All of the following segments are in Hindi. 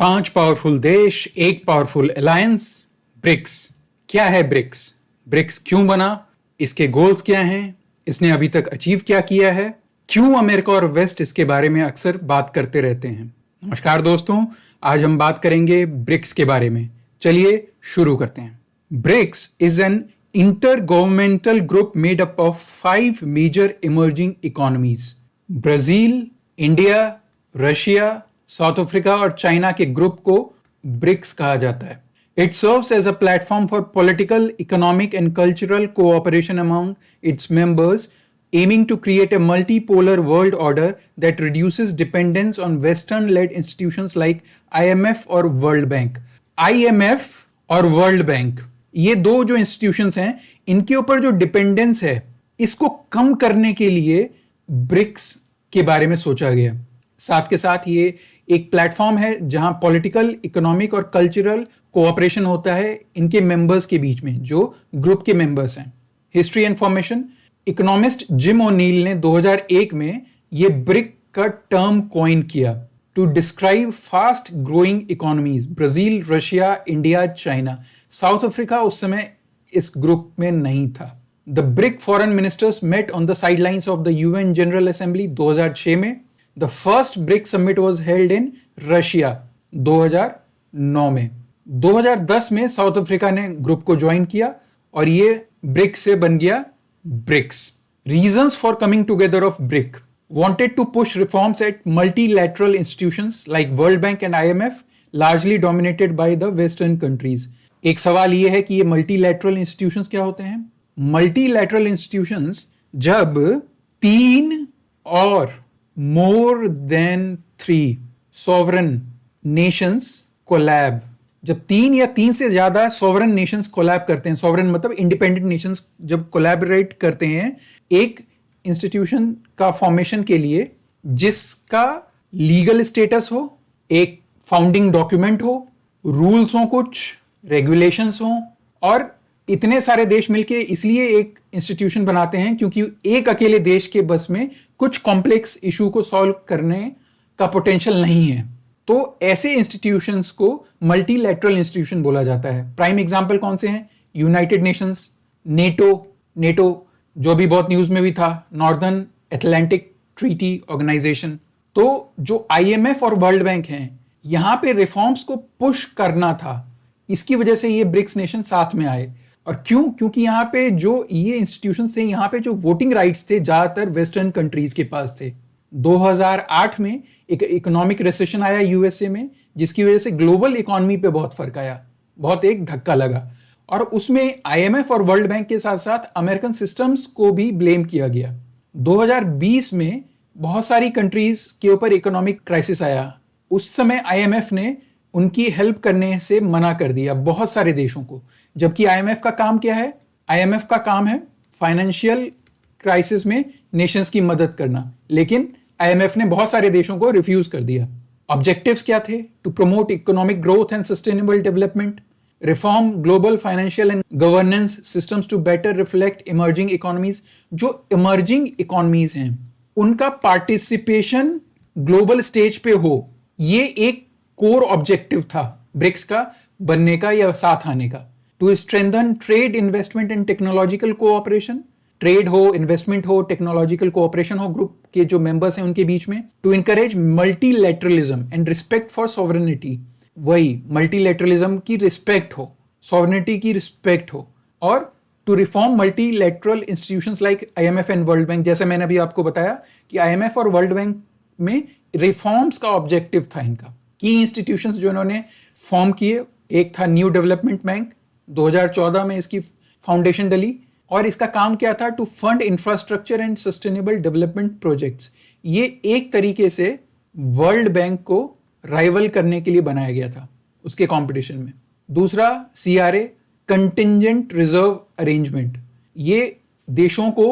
5 पावरफुल देश, एक पावरफुल अलायंस, ब्रिक्स। क्या है ब्रिक्स? ब्रिक्स क्यों बना? इसके गोल्स क्या हैं? इसने अभी तक अचीव क्या किया है? क्यों अमेरिका और वेस्ट इसके बारे में अक्सर बात करते रहते हैं? नमस्कार दोस्तों, आज हम बात करेंगे ब्रिक्स के बारे में। चलिए शुरू करते हैं। BRICS is an inter group made up of 5 major emerging economies. Brazil, India, Russia, South Africa और चाइना के ग्रुप को ब्रिक्स कहा जाता है। It serves as a platform for political, economic and cultural cooperation among its members, aiming to create a multipolar world order that reduces dependence on Western-led institutions like IMF और World Bank. IMF और World Bank, ये दो जो इंस्टीट्यूशंस हैं, इनके ऊपर जो डिपेंडेंस है, इसको कम करने के लिए ब्रिक्स के बारे में सोचा गया। साथ के साथ ये एक प्लेटफॉर्म है जहां पॉलिटिकल, इकोनॉमिक और कल्चरल कोऑपरेशन होता है इनके मेंबर्स के बीच में, जो ग्रुप के मेंबर्स हैं। History and formation, economist Jim O'Neill ने 2001 में ये ब्रिक का टर्म कॉइन किया to describe fast growing economies. Brazil, Russia, India, China, South Africa उस समय इस ग्रुप में नहीं था। The BRIC foreign ministers met on the sidelines of the UN General Assembly 2006 में। The first BRIC summit was held in Russia 2009 में। 2010 में साउथ अफ्रीका ने ग्रुप को ज्वाइन किया और ये ब्रिक से बन गया BRICS. Reasons for coming together of BRIC: wanted to push reforms at multilateral institutions like World Bank and IMF, largely dominated by the Western countries. एक सवाल ये है कि ये multilateral institutions क्या होते हैं? Multilateral institutions जब 3 और more than 3 sovereign nations collab, जब 3 या 3 से ज्यादा सॉवरन नेशंस कोलैब करते हैं, सॉवरन मतलब इंडिपेंडेंट नेशंस जब कोलैबोरेट करते हैं एक इंस्टीट्यूशन का फॉर्मेशन के लिए, जिसका लीगल स्टेटस हो, एक फाउंडिंग डॉक्यूमेंट हो, रूल्स हो, कुछ रेगुलेशंस हो, और इतने सारे देश मिलके इसलिए एक इंस्टीट्यूशन बनाते हैं क्योंकि एक अकेले देश के बस में कुछ कॉम्प्लेक्स इशू को सॉल्व करने का पोटेंशियल नहीं है। तो ऐसे इंस्टीट्यूशंस को मल्टीलैटरल इंस्टीट्यूशन बोला जाता है। प्राइम एग्जांपल कौन से हैं? यूनाइटेड नेशंस, नेटो जो भी बहुत न्यूज में भी था, नॉर्दर्न अटलांटिक ट्रीटी ऑर्गेनाइजेशन। तो जो आईएमएफ और वर्ल्ड बैंक हैं, यहां पे रिफॉर्म्स को पुश करना था, इसकी वजह से ये ब्रिक्स नेशन साथ में आए। और क्यों? क्योंकि यहाँ पे जो ये इंस्टीट्यूशंस थे, यहाँ पे जो वोटिंग राइट्स थे ज्यादातर वेस्टर्न कंट्रीज के पास थे। 2008 में एक इकोनॉमिक रिसेशन आया यूएसए में, जिसकी वजह से ग्लोबल इकोनॉमी पे बहुत फर्क आया, बहुत एक धक्का लगा, और उसमें आईएमएफ और वर्ल्ड बैंक के साथ साथ अमेरिकन सिस्टम्स को भी ब्लेम किया गया। 2020 में बहुत सारी कंट्रीज के ऊपर इकोनॉमिक क्राइसिस आया। उस समय आईएमएफ ने उनकी हेल्प करने से मना कर दिया बहुत सारे देशों को, जबकि आईएमएफ का काम क्या है? आईएमएफ का काम है फाइनेंशियल क्राइसिस में नेशंस की मदद करना, लेकिन आईएमएफ ने बहुत सारे देशों को रिफ्यूज कर दिया। ऑब्जेक्टिव्स क्या थे? To promote economic growth and sustainable development, reform global financial and governance systems to better reflect emerging economies. जो इमर्जिंग इकोनॉमीज हैं उनका पार्टिसिपेशन ग्लोबल स्टेज पे हो, ये एक कोर ऑब्जेक्टिव था ब्रिक्स का बनने का या साथ आने का। To strengthen trade, investment and technological cooperation, trade हो, इन्वेस्टमेंट हो, टेक्नोलॉजिकल कोऑपरेशन हो ग्रुप के जो मेंबर्स हैं उनके बीच में। To encourage multilateralism and respect for sovereignty, वही मल्टीलैटरलिज्म की रिस्पेक्ट हो, सॉवरेनिटी की रिस्पेक्ट हो। और to reform multilateral institutions like IMF and World Bank. जैसे मैंने अभी आपको बताया कि आईएमएफ और वर्ल्ड बैंक में रिफॉर्म्स का ऑब्जेक्टिव था इनका। की इंस्टीट्यूशंस जो इन्होंने फॉर्म किए, एक था न्यू डेवलपमेंट बैंक, 2014 में इसकी फाउंडेशन डली, और इसका काम क्या था? To fund infrastructure and sustainable development projects. ये एक तरीके से वर्ल्ड बैंक को राइवल करने के लिए बनाया गया था उसके कंपटीशन में। दूसरा सीआरए, कंटिंजेंट रिजर्व अरेंजमेंट, ये देशों को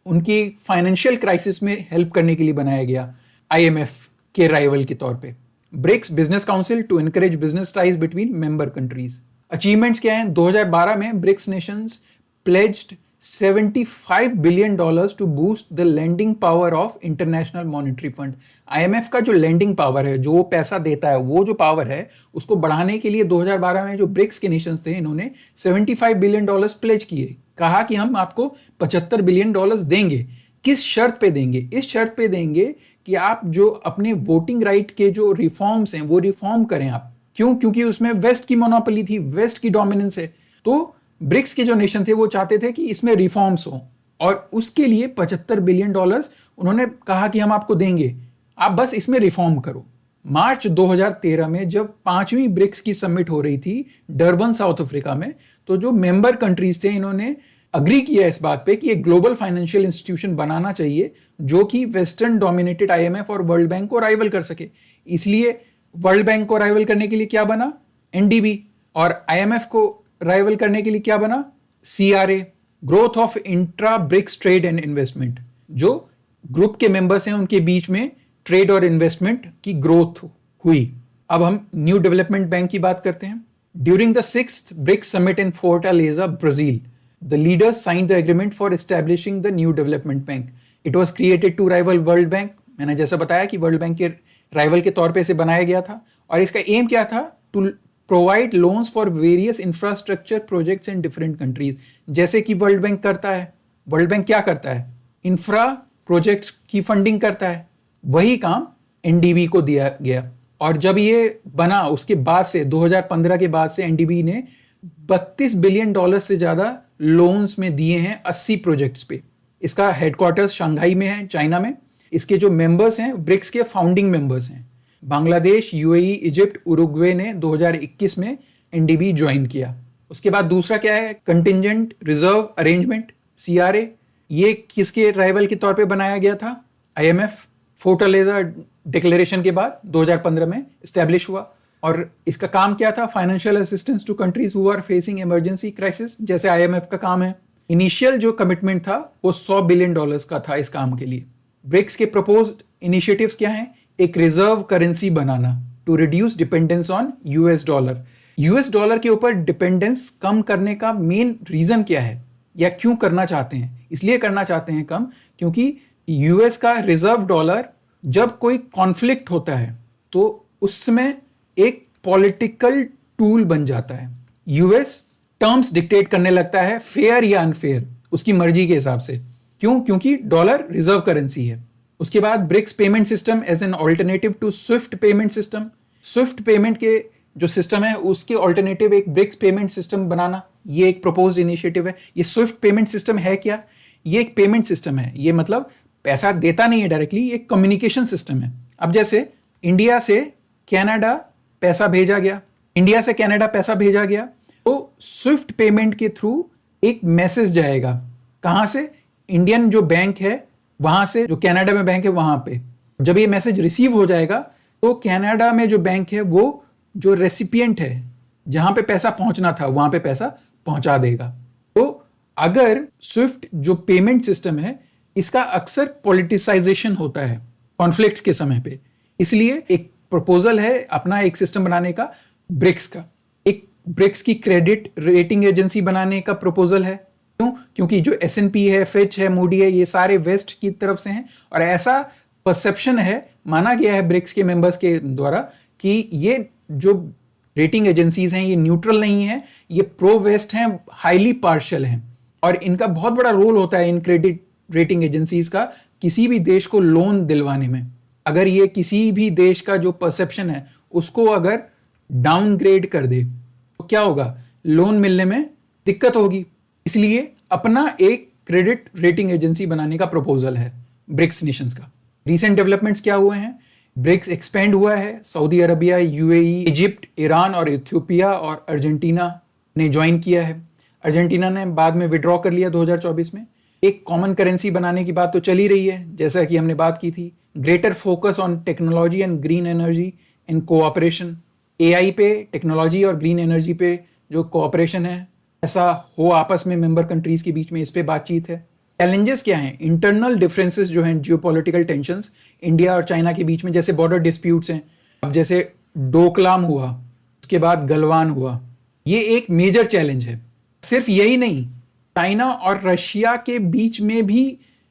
उनकी फाइनेंशियल क्राइसिस में हेल्प करने के लिए बनाया गया आईएमएफ के राइवल के तौर पे। BRICS Business Council to encourage business ties between member countries. Achievements क्या हैं? 2012 में BRICS nations pledged $75 billion to boost the lending power of International Monetary Fund। IMF का जो lending power है, जो पैसा देता है, वो जो पावर है उसको बढ़ाने के लिए 2012 में जो ब्रिक्स के नेशंस थे, इन्होंने $75 बिलियन प्लेज किए। कहा कि हम आपको $75 बिलियन देंगे। किस शर्त पे देंगे? इस शर्त पे देंगे कि आप जो अपने वोटिंग राइट के जो रिफॉर्म्स हैं वो रिफॉर्म करें आप। क्यों? क्योंकि उसमें वेस्ट की मोनोपोली थी, वेस्ट की डोमिनेंस है। तो ब्रिक्स के जो नेशन थे वो चाहते थे कि इसमें रिफॉर्म्स हो, और उसके लिए $75 बिलियन उन्होंने कहा कि हम आपको देंगे, आप बस इसमें रिफॉर्म करो। मार्च 2013 में जब 5वीं ब्रिक्स की समिट हो रही थी डरबन, साउथ अफ्रीका में, तो जो मेंबर कंट्रीज थे इन्होंने अग्री किया इस बात पे कि एक ग्लोबल फाइनेंशियल इंस्टीट्यूशन बनाना चाहिए जो कि वेस्टर्न डोमिनेटेड आईएमएफ और वर्ल्ड बैंक को राइवल कर सके। इसलिए वर्ल्ड बैंक को राइवल करने के लिए क्या बना? एनडीबी। और आईएमएफ को राइवल करने के लिए क्या बना? CRA, growth of intra BRICS trade and investment. जो ग्रुप के मेंबर्स हैं उनके बीच में ट्रेड और इन्वेस्टमेंट की ग्रोथ हुई। अब हम न्यू डेवलपमेंट बैंक की बात करते हैं। During the 6th BRICS summit in Fortaleza, Brazil, the leaders signed the agreement for establishing the new development bank. It was created to rival World Bank. मैंने जैसा बताया कि वर्ल्ड बैंक के राइवल के तौर पे इसे बनाया गया था, और इसका एम क्या था? To provide loans for various infrastructure projects in different countries. जैसे कि वर्ल्ड बैंक करता है। वर्ल्ड बैंक क्या करता है? इंफ्रा प्रोजेक्ट्स की फंडिंग करता है। वही काम एनडीबी को दिया गया, और जब ये बना उसके बाद से 2015 के बाद से एनडीबी ने $32 बिलियन से ज्यादा लोन्स में दिए हैं 80 प्रोजेक्ट्स पे। इसका हेडक्वार्टर्स शंघाई में है, चाइना में। इसके जो मेंबर्स हैं ब्रिक्स के फाउंडिंग मेंबर्स हैं। बांग्लादेश, यूएई, इजिप्ट, उरुग्वे ने 2021 में एनडीबी ज्वाइन किया। उसके बाद दूसरा क्या है? Contingent reserve arrangement, CRA. ये किसके राइवल के तौर पे बनाया गया था? आईएमएफ। फोर्टालेजा डिक्लेरेशन के बाद 2015 में स्टैब्लिश हुआ, और इसका काम क्या था? Financial assistance to countries who are facing emergency crisis, जैसे आईएमएफ का काम है। इनिशियल जो कमिटमेंट था वो $100 बिलियन का था इस काम के लिए। ब्रिक्स के प्रपोज्ड इनिशिएटिव्स क्या हैं? एक रिजर्व करेंसी बनाना to reduce dependence on US dollar. US dollar के ऊपर डिपेंडेंस कम करने का मेन रीजन क्या है, या क्यों करना चाहते हैं? इसलिए करना चाहते हैं कम क्योंकि यूएस का रिजर्व डॉलर जब कोई कॉन्फ्लिक्ट होता है तो उसमें एक पॉलिटिकल टूल बन जाता है। यूएस टर्म्स डिक्टेट करने लगता है, फेयर या अनफेयर, उसकी मर्जी के हिसाब से। क्यों? क्योंकि डॉलर रिजर्व करेंसी है। उसके बाद BRICS payment system as an alternative to SWIFT payment system. SWIFT payment के जो सिस्टम है उसके ऑल्टरनेटिव एक ब्रिक्स पेमेंट सिस्टम बनाना, ये एक प्रपोज्ड इनिशिएटिव है। ये स्विफ्ट पेमेंट सिस्टम है क्या? ये एक पेमेंट सिस्टम है। ये मतलब पैसा देता नहीं है डायरेक्टली, ये कम्युनिकेशन सिस्टम है। अब जैसे इंडिया से कनाडा पैसा भेजा गया, इंडिया से कनाडा पैसा भेजा गया, तो स्विफ्ट पेमेंट के थ्रू एक मैसेज जाएगा। कहां से? इंडियन जो बैंक है वहां से, जो कनाडा में बैंक है वहां पे। जब ये मैसेज रिसीव हो जाएगा तो कनाडा में जो बैंक है वो जो रेसिपिएंट है, जहां पे पैसा पहुंचना था वहां पे पैसा पहुंचा देगा। तो अगर स्विफ्ट जो पेमेंट सिस्टम है इसका अक्सर पॉलिटिसाइजेशन होता है कॉन्फ्लिक्ट्स के समय पे, इसलिए एक प्रपोजल है अपना एक सिस्टम बनाने का ब्रिक्स का। एक ब्रिक्स की क्रेडिट रेटिंग एजेंसी बनाने का प्रपोजल है। क्यों? क्योंकि जो S&P है, फिच है, मूडी है, ये सारे वेस्ट की तरफ से हैं, और ऐसा परसेप्शन है, माना गया है ब्रिक्स के मेंबर्स के द्वारा कि ये जो रेटिंग एजेंसीज हैं ये न्यूट्रल नहीं है, ये प्रो वेस्ट हैं, हाईली पार्शियल हैं, और इनका बहुत बड़ा रोल होता है इन क्रेडिट रेटिंग एजेंसीज का किसी भी देश को लोन दिलवाने में। अगर ये किसी भी देश का जो परसेप्शन है उसको अगर डाउनग्रेड कर दे तो क्या होगा? लोन मिलने में दिक्कत होगी। इसलिए अपना एक क्रेडिट रेटिंग एजेंसी बनाने का प्रपोजल है ब्रिक्स नेशंस का। रीसेंट डेवलपमेंट्स क्या हुए हैं? ब्रिक्स एक्सपेंड हुआ है। Saudi Arabia, UAE, Egypt, Iran और इथियोपिया और अर्जेंटीना ने ज्वाइन किया है। अर्जेंटीना ने बाद में विड्रॉ कर लिया 2024 में। एक कॉमन करेंसी बनाने की बात तो चल ही रही है, जैसा कि हमने बात की थी। Greater focus on technology and green energy in cooperation. AI पे, टेक्नोलॉजी और ग्रीन एनर्जी पे जो कोऑपरेशन है ऐसा हो आपस में मेंबर कंट्रीज के बीच में, इस पे बातचीत है। चैलेंजेस क्या हैं? इंटरनल डिफरेंसेस जो हैं, जियोपॉलिटिकल टेंशंस इंडिया और चाइना के बीच में, जैसे बॉर्डर डिस्प्यूट्स हैं। अब जैसे डोकलाम हुआ, उसके बाद गलवान हुआ, ये एक मेजर चैलेंज है। सिर्फ यही नहीं, चाइना और रशिया के बीच में भी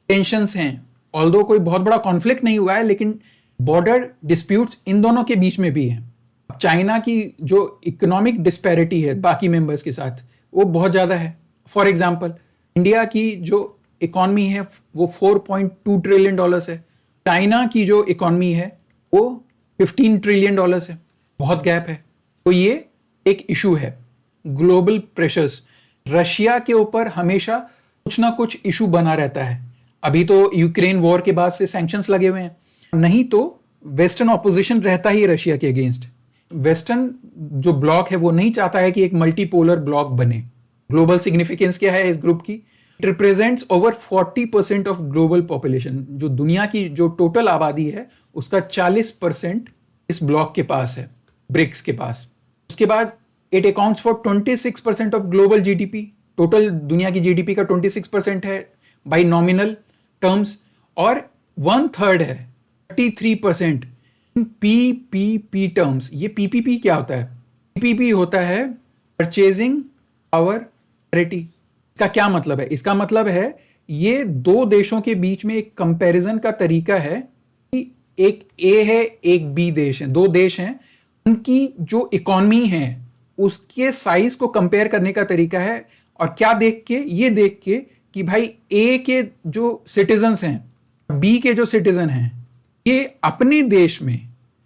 टेंशंस हैं। ऑल्दो कोई बहुत बड़ा कॉन्फ्लिक्ट नहीं हुआ है, लेकिन बॉर्डर डिस्प्यूट्स इन दोनों के बीच में भी हैं। चाइना की जो इकोनॉमिक डिस्पैरिटी है बाकी मेंबर्स के साथ, वो बहुत ज़्यादा है। फॉर एग्जांपल, इंडिया की जो इकॉनमी है वो $4.2 ट्रिलियन है। चाइना की जो इकॉनमी है वो $15 ट्रिलियन है। बहुत गैप है। तो ये एक इशू है। ग्लोबल प्रेशर्स, रशिया के ऊपर हमेशा कुछ ना कुछ इशू बना रहता है। अभी तो यूक्रेन वॉर के बाद से सैंक्शंस लगे हुए हैं, नहीं तो वेस्टर्न ऑपोजिशन रहता ही रशिया के अगेंस्ट। वेस्टर्न जो ब्लॉक है वो नहीं चाहता है कि एक मल्टीपोलर ब्लॉक बने। ग्लोबल सिग्निफिकेंस क्या है इस ग्रुप की? It represents over 40% of global population. जो दुनिया की जो टोटल आबादी है उसका 40% इस ब्लॉक के पास है, ब्रिक्स के पास। उसके बाद it accounts for 26% of global GDP. Total दुनिया की जीडीपी का 26% है बाई नॉमिनल टर्म्स, और 1/3 है 33% पीपीपी टर्म्स। ये पीपीपी क्या होता है? पीपीपी होता है परचेजिंग पावर पैरिटी। इसका क्या मतलब है? इसका मतलब है ये दो देशों के बीच में एक कंपैरिजन का तरीका है कि एक ए है एक बी देश है, दो देश हैं, उनकी जो इकॉनमी है उसके साइज को कंपेयर करने का तरीका है। और क्या देख के? ये देख के कि भाई ए के जो सिटीजन्स हैं, बी के जो सिटीजन हैं, ये अपने देश में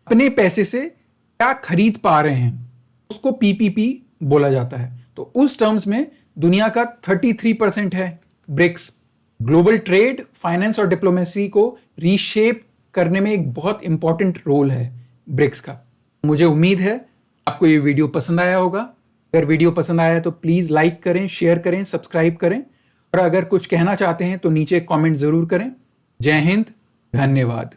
अपने पैसे से क्या खरीद पा रहे हैं, उसको पीपीपी बोला जाता है। तो उस टर्म्स में दुनिया का 33% है ब्रिक्स। ग्लोबल ट्रेड, फाइनेंस और डिप्लोमेसी को रीशेप करने में एक बहुत इंपॉर्टेंट रोल है ब्रिक्स का। मुझे उम्मीद है आपको ये वीडियो पसंद आया होगा। अगर वीडियो पसंद आया तो प्लीज़ लाइक करें, शेयर करें, सब्सक्राइब करें, और अगर कुछ कहना चाहते हैं तो नीचे कमेंट ज़रूर करें। जय हिंद, धन्यवाद।